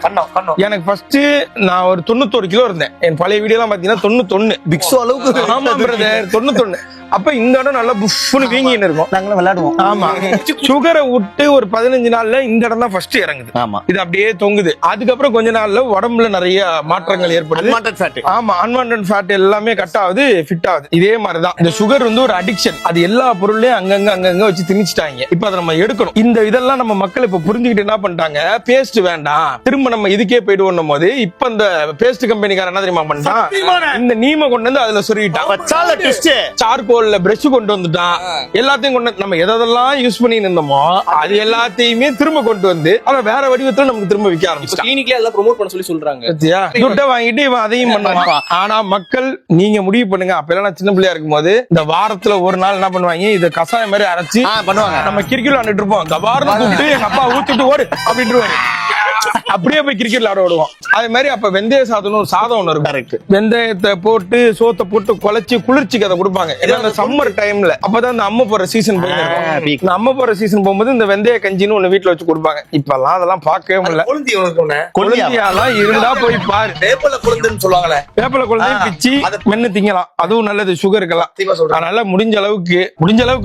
எனக்கு ஃபர்ஸ்ட் நான் ஒரு 91 கிலோ இருந்தேன். என் பழைய வீடியோ எல்லாம் பாத்தீங்கன்னா 91 பிக்ஸோ அளவுக்கு. ஆமா பிரதர், 91. அப்ப இந்த இடம் நல்லா புஷ்னு வீங்கின்னு இருக்கும். நாங்களும் விளையாடுவோம். ஆமா, சுகரை விட்டு ஒரு 15 நாள்ல இந்த இடம் தான் ஃபர்ஸ்ட் இறங்குது. ஆமா, இது அப்படியே தொங்குது. அதுக்கப்புறம் கொஞ்ச நாள்ல உடம்புல நிறைய மாற்றங்கள் ஏற்படுது. ஆமா, அன்வான்டட் ஃபேட் எல்லாமே கட் ஆகுது, ஃபிட் ஆகுது. இதே மாதிரிதான் இந்த சுகர் வந்து ஒரு அடிக்ஷன். அது எல்லா பொருளையும் அங்கங்க வச்சு திணிச்சிட்டாங்க. இப்ப அதை நம்ம எடுக்கணும். இந்த இதெல்லாம் நம்ம மக்கள் இப்ப புரிஞ்சுக்கிட்டு என்ன பண்ணிட்டாங்க, பேஸ்ட் வேண்டாம், திரும்ப நம்ம இதுக்கே போயிடுவோம் போது இப்ப இந்த பேஸ்ட் கம்பெனிக்கார என்ன தெரியுமா பண்ணிட்டான், இந்த நீம கொண்டு வந்து அதுல சொருகிட்டான். சார்கோல் பிரஷ் கொண்டு வந்துட்டான். எல்லாத்தையும் கொண்டு நம்ம எதெல்லாம் யூஸ் பண்ணி இருந்தோமோ அது எல்லாத்தையுமே திரும்ப கொண்டு வந்து அதை வேற வடிவத்துல நமக்கு திரும்ப விற்க ஆரம்பிச்சிட்டான். கிளினிக்ல எல்லாம் ப்ரோமோட் பண்ண சொல்லி சொல்றாங்க. துட்டை வாங்கிட்டு இவன் அதையும் பண்ணுவான். ஆனா மக்கள் நீங்க முடிவு பண்ணுங்க. அப்ப எல்லாம் சின்ன பிள்ளையா இருக்கும் போது இந்த வாரத்துல ஒரு நாள் என்ன பண்ணுவாங்க, இதை கசாயம் மாதிரி அரைச்சு பண்ணுவாங்க. நம்ம கிரிக்கெட் விளையாண்டுட்டு இருப்போம். கபார்னு கூப்பிட்டு எங்க அப்பா ஊத்திட்டு ஓடு அப்படின்ட்டு அப்படியே போய் கிரிக்கெட் விளையாட விடுவோம். அதே மாதிரி அப்ப வெந்தய சாதம்னு ஒரு சாதம் ஒண்ணு இருக்கும். கரெக்ட். வெந்தயத்தை போட்டு சோத்தை போட்டு குழச்சி குளிர்ச்சிக்கு அதை கொடுப்பாங்க. ஏன்னா அந்த சம்மர் டைம்ல அப்பதான் இந்த அம்மா போற சீசன் போயிருக்கும். இந்த அம்மா போற சீசன் போகும்போது இந்த வெந்தய கஞ்சின்னு ஒண்ணு வீட்டுல வச்சு கொடுப்பாங்க. இப்பெல்லாம் அதெல்லாம் பார்க்கவே முடியல. கொழுந்தி உனக்கு கொழுந்தியாலாம் இருந்தா போய் பாரு. வேப்பல கொழுந்துன்னு சொல்லுவாங்களே, வேப்பல குழந்தையும் பிச்சு மென்னு திங்கலாம். அதுவும் நல்லது சுகருக்கெல்லாம். அதனால முடிஞ்ச அளவுக்கு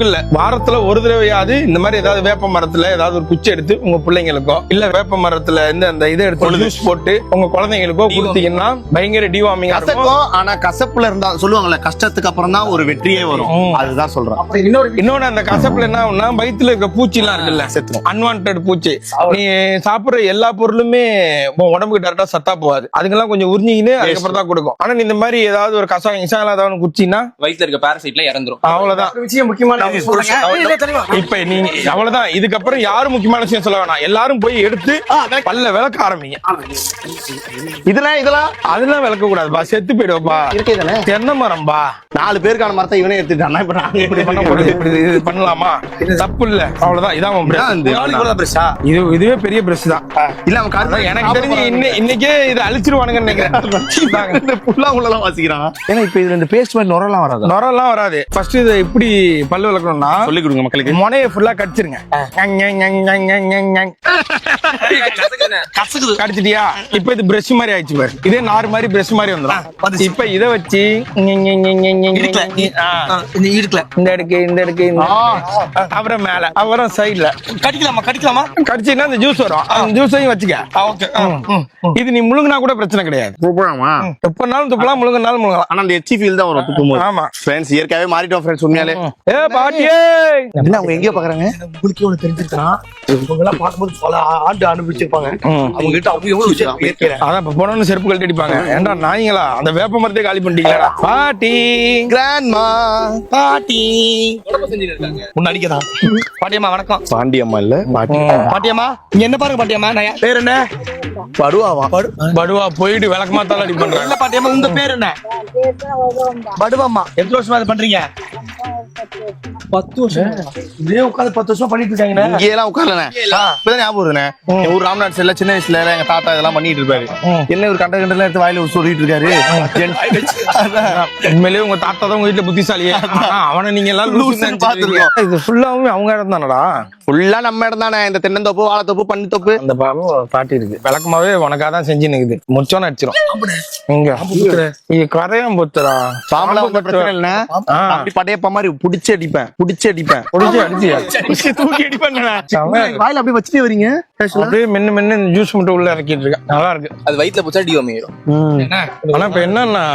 இல்ல, வாரத்துல ஒரு தடவையாவது இந்த மாதிரி ஏதாவது வேப்ப மரத்துல ஏதாவது ஒரு குச்சி எடுத்து உங்க பிள்ளைங்களுக்கோ இல்ல வேப்ப மரத்துல இந்த இதை எடுத்து ஜூஸ் போட்டு உங்க குழந்தைங்களுக்கோ கொடுத்தீங்கன்னா பயங்கர டிவார்மிங் இருக்கும். ஆனா கசப்புல இருந்தா சொல்லுவாங்கல்ல, கஷ்டத்துக்கு அப்புறம் தான் ஒரு வெற்றியே வரும். அதுதான் சொல்றேன். இன்னொன்னு அந்த கசப்புல என்ன ஆகும்னா வயித்துல இருக்க பூச்சி எல்லாம் இருக்குல்ல, அன்வான்ட் பூச்சி, நீ சாப்பிடுற எல்லா பொருளுமே உடம்புக்கு டேரக்டா சத்தா போகாது. அதுக்கெல்லாம் கொஞ்சம் உறிஞ்சிக்கின்னு அதுக்கப்புறம் தான் கொடுக்கும். ஆனா நீ இந்த மாதிரி ஏதாவது ஒரு கசாயம் ஏதாவது குச்சின்னா வயித்துல இருக்க பாரசைட்ல இறந்துரும். அவ்வளவுதான் விஷயம் முக்கியமான இப்ப நீங்க அவ்வளவுதான். இதுக்கப்புறம் யாரும் முக்கியமான விஷயம் சொல்ல வேணாம். எல்லாரும் போய் எடுத்து பல்ல விளக்க ஆரம்பிங்க. இதெல்லாம் அதெல்லாம் விளக்க கூடாதுப்பா, செத்து போயிடுவப்பா. தென்னை மரம்பா, 4 பேருக்கான மரத்தை இவனே எடுத்துட்டான். இப்ப நாங்க இப்படி பண்ணக்கூடாது. இது பண்ணலாமா? தப்பு இல்ல. அவ்வளவுதான். இதான் உன் brush. இதுவே பெரிய பிரஷ் தான். இல்ல அவன் காரணம் எனக்கு தெரிஞ்சு இன்னைக்கே இதை அழிச்சிருவானுங்கன்னு நினைக்கிறேன். புல்லா உள்ளலாம் வாசிக்கிறான். ஏன்னா இப்ப இதுல இந்த பேஸ்ட் மாதிரி நுரெல்லாம் வராது. நுரெல்லாம் வராது. ஃபர்ஸ்ட் இதை இப்படி பல்லு விளக்கணும்னா சொல்லி கொடுங்க மக்களுக்கு. முனையை ஃபுல்லா கடிச்சிருங்க. கடிச்சிட்டியா? இப்ப இது பிரஷ் மாதிரி ஆயிடுச்சு பாரு. இதே நார் மாதிரி பிரஷ் மாதிரி வந்துடும். இப்ப இதை வச்சு இந்த எடுக்கு அப்புறம் மேல அப்புறம் சைட்ல கடிக்கலாமா கடிச்சீங்கன்னா அந்த ஜூஸ் வரும். அந்த ஜூஸையும் வச்சுக்க. இது நீ முழுங்கினா கூட பிரச்சனை கிடையாது. துப்பினாலும் துப்பலாம், முழுங்கினாலும் முழுங்கலாம். ஆனா அந்த எச்சி ஃபீல் தான் வரும் துப்பும்போது. ஆமா ஃப்ரெண்ட்ஸ், இயற்கையாவே மாறிட்டோம் ஃப்ரெண்ட்ஸ். உண்மையாலே பாட்டியே என்ன அவங்க எங்கேயோ பாக்குறாங்க. உங்களுக்கு எவ்வளவு தெரிஞ்சிருக்கான். இவங்க எல்லாம் பார்க்கும்போது பல ஆண்டு அனுபவிச்சிருப்பாங்க. அவங்க கிட்ட அவங்க எவ்வளவு விஷயம் கேட்கிறேன். அதான் இப்ப போனோம்னு செருப்பு கழட்டி அடிப்பாங்க. ஏன்டா நாய்ங்களா, அந்த வேப்ப மரத்தை காலி பண்ணிட்டீங்களா? பாட்டி கிராண்ட்மா, பாட்டி உடம்பு செஞ்சுட்டு இருக்காங்க. உன்னை அடிக்கதான். பாட்டியம்மா வணக்கம். பாண்டியம்மா இல்ல பாட்டி. பாட்டியம்மா இங்க என்ன பாருங்க. பாட்டியம்மா நான் பேர் என்ன? படுவாவா? படுவா போயிட்டு விளக்கமாத்தால அடி பண்றாங்க. இல்ல பாட்டியம்மா உங்க பேர் என்ன? படுவாம்மா. எத்தனை வருஷமா இது பண்றீங்க? 10 வருஷம். இதே உட்காந்து 10 வருஷமா பண்ணிட்டு இருக்காங்க. இங்கே எல்லாம் உட்காரலண்ணே. இப்பதான் ஞாபகம் வருதுண்ணே. எங்க ஊர் ராம்நாத் சைடுல சின்ன வயசுல எங்க தாத்தா இதெல்லாம் பண்ணிட்டு இருப்பாரு. என்ன ஒரு கண்ட கண்டெல்லாம் எடுத்து வாயில சொல்லிட்டு இருக்காரு. உண்மையிலேயே உங்க தாத்தா தான் உங்க வீட்டுல புத்திசாலியே. அவனை நீங்க எல்லாம் லூசுன்னு பாத்துருக்கோம். இது ஃபுல்லாவும் அவங்க இடம் தானடா. ஃபுல்லா நம்ம இடம் தானே. இந்த தென்னந்தோப்பு, வாழைத்தோப்பு, பன்னி தோப்பு. அந்த பாட்டி இருக்கு. விளக்கமாவே உனக்காக தான் செஞ்சு நிக்குது. முடிச்சோன்னு அடிச்சிரும். இங்க இது கரையான் புத்துறா. பாம்பளா ஒன்றும் பிரச்சனை இல்ல. அப்படி படையப்ப மாதிரி புடிச்சு அடிப்பேன். புடிச்சு அடிச்சு தூக்கி அடிப்பேன். வாயில அப்படியே வச்சுட்டே வரீங்க. அப்படியே மென்னு ஜூஸ் மட்டும் உள்ள இறக்கிட்டு இருக்கேன். நல்லா இருக்கு. அது வயித்துல போச்சா டிவார்மிங். ஆனா இப்ப என்னன்னா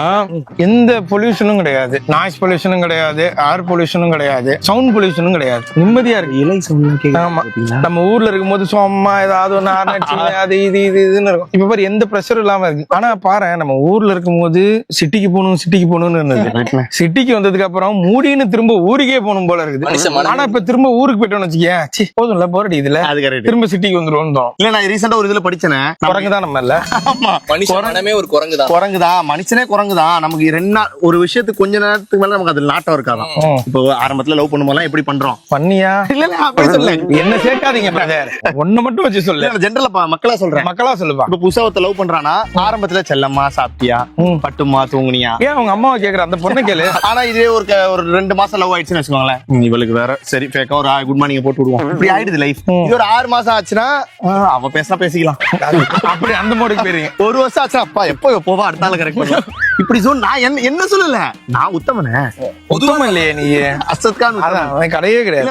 எந்த பொல்யூஷனும் கிடையாது, நாய்ஸ் பொல்யூஷனும் கிடையாது, ஏர் பொல்யூஷனும் கிடையாது, சவுண்ட் பொல்யூஷனும் கிடையாது. நிம்மதியா இருக்கு. இலை சவுண்ட். ஆமா, நம்ம ஊர்ல இருக்கும்போது சும்மா ஏதாவது ஒண்ணு அது இதுன்னு இருக்கும். இப்ப பாரு எந்த பிரஷரும் இல்லாம இருக்கு. ஆனா பாரு நம்ம ஊர்ல இருக்கும்போது சிட்டிக்கு போகணும்னு இருந்தது. சிட்டிக்கு வந்ததுக்கு அப்புறம் மூடின்னு திரும்ப ஊருக்கே போகணும் போல இருக்குது. ஆனா இப்ப திரும்ப ஊருக்கு போயிட்டோம்னு வச்சுக்கேன், போதும்ல போர் அடிக்குதுல, திரும்ப சிட்டிக்கு வந்துருவோம். இல்ல நான் ரீசெண்டா ஒரு இதுல படிச்சேன். குரங்குதான் நம்ம இல்ல. ஆமா, மனுஷனே ஒரு குரங்குதான். குரங்குதான், மனுஷனே குரங்குதான். நமக்கு 2 நாள் ஒரு விஷயத்துக்கு கொஞ்ச நேரத்துக்கு மேல நமக்கு அது நாட்டம் இருக்காதான். இப்போ ஆரம்பத்துல லவ் பண்ணும்போது எப்படி பண்றோம்? பண்ணியா? இல்ல அப்படி சொல்ல, என்ன சேர்க்காதீங்க பிரதர். ஒண்ணு மட்டும் வச்சு சொல்லு. ஜென்ரலா மக்களா சொல்றேன். மக்களா சொல்லுவா. இப்ப புதுசா ஒருத்த லவ் பண்றானா ஆரம்பத்துல செல்லம்மா, சாப்பிட்டியா, பட்டுமா, தூங்குனியா, ஏன் அவங்க அம்மாவை கேக்குற அந்த பொண்ணை கேளு. ஆனா இதே ஒரு 2 மாசம் லவ் ஆயிடுச்சுன்னு வச்சுக்கோங்களேன், இவளுக்கு வேற சரி ஃபேக்கா ஒரு குட் மார்னிங் போட்டு விடுவோம். இப்படி ஆயிடுது லைஃப். இது ஒரு 6 மாசம் ஆச்சுன்னா அவ பேசிக்கலாம். அப்படி அந்த மோடுக்கு போயிருங்க. 1 வருஷம் ஆச்சுன்னா அப்பா எப்போ போவா அடுத்த நாள் கரெக்ட் பண்ணுவோம். இப்படி சொன்ன நான் என்ன சொல்லல, நான் உத்தமனே. உத்தமம் இல்லையே நீ. அசத்கான் கிடையவே கிடையாது.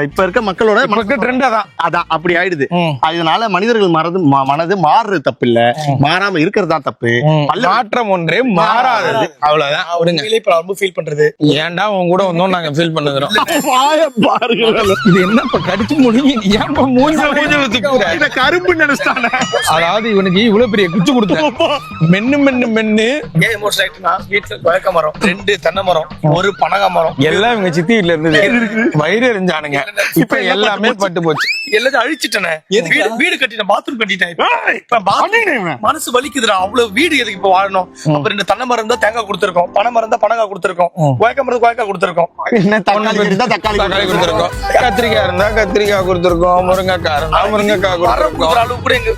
இப்ப இருக்க மக்களோட ட்ரெண்ட் அதான் அப்படி ஆயிடுது. அதனால மனிதர்கள் மனது மாறுறது தப்பு இல்ல, மாறாம இருக்கிறது தான் தப்பு. மாற்றம் ஒன்றே மாறாதது. அவ்வளவுதான். ரொம்ப ஃபீல் பண்றது. ஏன்டா உன் கூட வந்தோம் நாங்க ஃபீல் பண்ணுறோம். பாருங்க இது என்ன கடிச்சு முடிஞ்சு ஏன் மூஞ்ச கரும்பு நினைச்சானே. அதாவது இவனுக்கு இவ்வளவு பெரிய குச்சி கொடுத்தேன். மென்னு ஏன் எமோஷனல் ஆயிட்டுனா, வீட்டுல கொயக்க மரம், 2 தென்னை மரம், 1 பனகா மரம் எல்லாம் இவங்க சித்தி வீட்டுல இருந்தது. வயிறு எரிஞ்சானுங்க. இப்ப எல்லாமே பட்டு போச்சு. எல்லாத்தையும் அழிச்சிட்டேனே வீடு கட்டிட்டேன், பாத்ரூம் கட்டிட்டேன். இப்ப bathroom மனசு வலிக்குதுடா. அவ்வளவு வீடு எதுக்கு இப்ப வாழணும்? அப்ப 2 தென்னை மரம் தான் தேங்காய் கொடுத்திருக்கோம், பனை மரம் தான் பனங்காய் கொடுத்திருக்கோம், கொய்யாக்காய் மரம் கொய்யாக்காய் கொடுத்திருக்கோம், என்ன தக்காளி இருந்தா தக்காளி கொடுத்துருக்கோம், கத்திரிக்காய் இருந்தா கத்திரிக்காய் கொடுத்துருக்கோம், முருங்கைக்காய் இருந்தா முருங்கைக்காய் மரம் கொடுத்துருக்கோம். கொடுக்குற அளவுக்கு கூட எங்க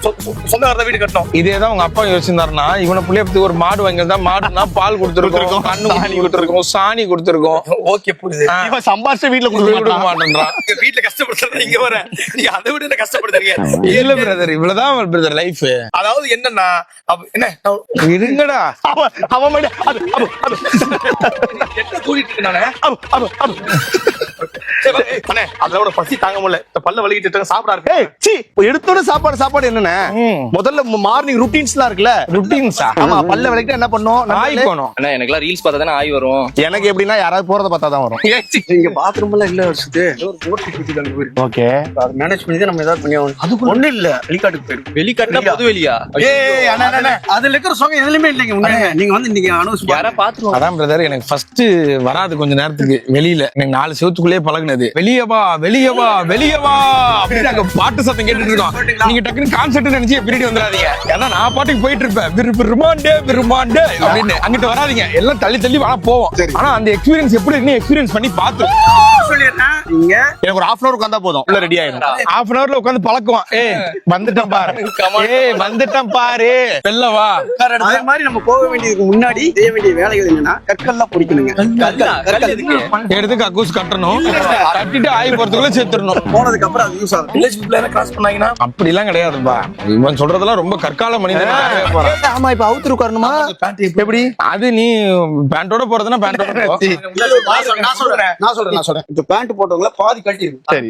சொந்தக்காரர் வீடு கட்டணும். இதேதான் உங்க அப்பா யோசிச்சிருந்தாருன்னா இவனை புள்ளைய பத்தி ஒரு மாடு வாங்கியிருந்தா மாடுனா பால் கொடுத்துருக்கோம், கண்ணு சாணி கொடுத்துருக்கோம், சாணி கொடுத்துருக்கோம். ஓகே புரியுது. இவன் சம்பாரிச்ச வீட்டுல கொடுக்க மாட்டேன்றான். எங்க வீட்டுல கஷ்டப்படுறது இங்க வர நீங்க அதை விட என்ன கஷ்டப்படுறீங்க? இல்ல பிரதர், இவ்வளவுதான் பிரதர் லைஃப். அதாவது என்னன்னா என்ன இருங்கடா அவன் மட்டும் என்ன கூட்டிட்டு இருக்கானே. அதோட பசி தாங்க முடியல, இந்த பல்ல வலிக்கிட்டு சாப்பிடா இருக்கு. எடுத்தோட சாப்பாடு என்னன்னு முதல்ல மார்னிங் ருட்டீன்ஸ்லாம் இருக்குல்ல, ருட்டீன்ஸா? ஆமா, பல்ல வலிக்கிட்டு என்ன பண்ணும், ஆய் போனோம். ஆனா எனக்குலாம் ரீல்ஸ் பார்த்தா தானே ஆய் வரும். எனக்கு எப்படின்னா யாராவது போறத பார்த்தா தான் வரும். இங்க பாத்ரூம் எல்லாம் இல்ல வருஷத்து ஒரு போட் சுத்தி அங்க போயிருக்கு. ஓகே, அதை மேனேஜ் பண்ணி தான் நம்ம ஏதாவது பண்ணி ஆகணும். அது ஒண்ணு இல்ல, வெளிக்காட்டுக்கு போயிருக்கு. வெளிக்காட்டுனா பொது வெளியா? அதுல இருக்கிற சொகம் எதுலயுமே இல்லைங்க. நீங்க வந்து இன்னைக்கு அனௌன்ஸ் யாரா பாத்துருவோம். அதான் பிரதர், எனக்கு ஃபர்ஸ்ட் வராது கொஞ்ச நேரத்துக்கு வெளியில. எனக்கு 4 செவத்துக்குள்ளே பழகுனது. வெளியே வா வெளியே வா வெளியே வா அப்படின்னு அங்க பாட்டு சத்தம் கேட்டுட்டு இருக்கோம். நீங்க டக்குனு கான்செப்ட் நினைச்சு பின்னாடி வந்துடாதீங்க. ஏன்னா நான் பாட்டுக்கு போயிட்டு இருப்பேன், விருமாண்டே அப்படின்னு. அங்கிட்டு வராதீங்க, எல்லாம் தள்ளி தள்ளி வர போவோம். ஆனா அந்த எக்ஸ்பீரியன்ஸ் எப்படி இருக்குன்னு எக்ஸ்பீரியன்ஸ் பண்ணி பார்த்தோம். நீங்க எனக்கு ஒரு 1/2 hour உட்காந்தா போதும், உள்ள ரெடி ஆயிடும். 1/2 hourல உட்காந்து பழக்குவான். வந்துட்டேன் பாரு, வந்துட்டேன் பாரு, வெளில வா. அதே மாதிரி நம்ம போக வேண்டியதுக்கு முன்னாடி செய்ய வேண்டிய வேலைகள் என்னன்னா கற்கள்லாம் பொடிக்கணுங்க. எடுத்து கக்கூஸ் கட்டணும், கட்டிட்டு ஆய் போறதுக்குள்ள சேர்த்துடணும். போனதுக்கு அப்புறம் அது யூஸ் ஆகும். வில்லேஜ் பீப்புள் என்ன கிராஸ் பண்ணாங்கன்னா அப்படிலாம் கிடையாதுப்பா. இவன் சொல்றதெல்லாம் ரொம்ப கற்கால மனிதன். ஆமா, இப்ப அவுத்து உட்காரணுமா? எப்படி? அது நீ பேண்டோட போறதுன்னா பேண்டோட போ. நான் சொல்றேன். இப்ப பேண்ட் போட்டவங்கள பாதி கட்டி இருக்கு. சரி.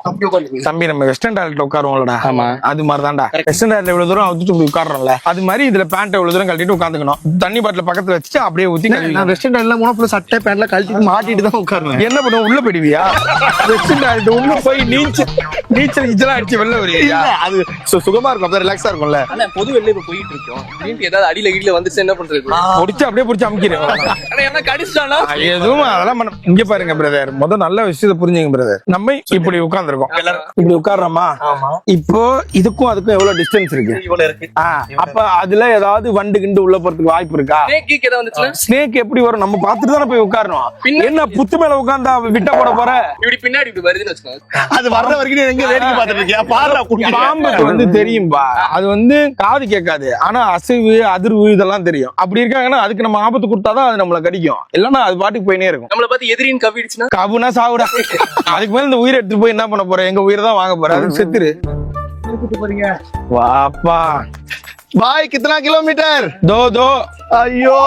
அப்படி உட்காந்து தம்பி, நம்ம வெஸ்டர்ன் டாய்லெட்ல உட்காருவோம்லடா. ஆமா, அது மாதிரி தான்டா. வெஸ்டர்ன் டாய்லெட்ல இவ்வளவு தூரம் அவுத்துட்டு இப்படி உட்கார்றோம்ல, அது மாதிரி இதுல பேண்ட் இவ்வளவு தூரம் கழட்டிட்டு உட்காந்துக்கணும். தண்ணி பாட்டில பக்கத்துல வச்சுட்டு அப்படியே ஊத்தி நான் வெஸ்டர்ன் டாய்ல மூணு சட்டை பேண்ட்ல கழட்டிட்டு மாட்டிட்டு தான் உட்காருவேன். என்ன பண்ணுவோம், உள்ள போயிடுவியா? வெஸ்டர்ன் டாய்லெட் உள்ள போய் நீச்சல் இதெல்லாம் அடிச்சு வெளில வருவியா? அது சுகமா இருக்கும், அப்பதான் ரிலாக்ஸா இருக்கும்ல. ஆனா பொது வெளில இப்ப போயிட்டு இருக்கோம். திடீர்னு ஏதாவது அடியில கீழ வந்துச்சு என்ன பண்றது? முடிச்சு அப்படியே பிடிச்சி அமுக்கிறேன். ஆனா என்ன கடிச்சிட்டானா? எதுவும் அதெல்லாம் பண்ண. இங்க பாருங்க பிரதர், முதல் நல்ல விஷயத்தை புரிஞ்சுங்க பிரதர். நம்ம இப்படி உட்கார்ந்துருக்கோம், இப்படி உட்கார்றோமா? இப்போ இதுக்கும் அதுக்கும் எவ்வளவு டிஸ்டன்ஸ் இருக்கு? இவ்வளவு இருக்கு. அப்ப அதுல ஏதாவது வண்டு கிண்டு உள்ள போறதுக்கு வாய்ப்பு இருக்கா? ஸ்னேக் ஏதாவது வந்துச்சுன்னா ஸ்னேக் எப்படி வரும்? நம்ம பார்த்துட்டு தானே போய் உட்காரணும். என்ன புத்து மேல உட்கார்ந்தா விட்ட போட போற? இப்படி பின்னாடி இப்படி வருதுன்னு வச்சுக்கோங்க. அது வர்ற வரைக்கும் நீ எங்க வேடிக்கை பார்த்துட்டு இருக்கியா? பாருடா, பாம்புக்கு வந்து தெரியும்பா, அது வந்து காது கேட்காது, ஆனா அசைவு அதிர்வு இதெல்லாம் தெரியும். அப்படி இருக்காங்கன்னா அதுக்கு நம்ம ஆபத்து கொடுத்தாதான் அது நம்மள கடிக்கும், இல்லன்னா அது பாட்டுக்கு போயினே இருக்கும். நம்மள பார்த்து எதிரின்னு கவிடுச்சுன்னா கவுனா சாவுடா. அதுக்கு மேல இந்த உயிரை எடுத்து போய் என்ன பண்ண போற? எங்க உயிரை தான் வாங்க போற, அது செத்துரு. வாப்பா பாய், கித்தனா கிலோமீட்டர்? தோ ஐயோ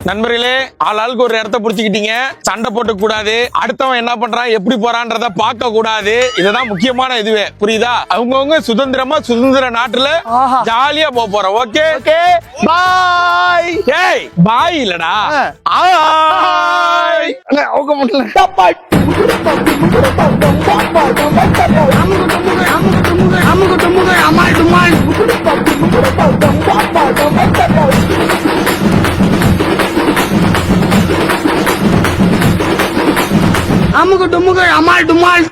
நண்பர்களே, ஆளுக்கு ஒரு இடத்த புடிச்சுக்கிட்டீங்க. சண்டை போட்டு கூடாது, அடுத்தவன் என்ன பண்றான் எப்படி போறான்றத பார்க்க கூடாது. இதுதான் முக்கியமான இதுவே, புரியுதா? அவங்கவுங்க சுதந்திர நாட்டுல ஜாலியா போறோம். Okay bye. ஏய் பாய் இல்லடா, ஆய். அவங்க மட்டும் அமுகு டுமுகு அமால் டுமால்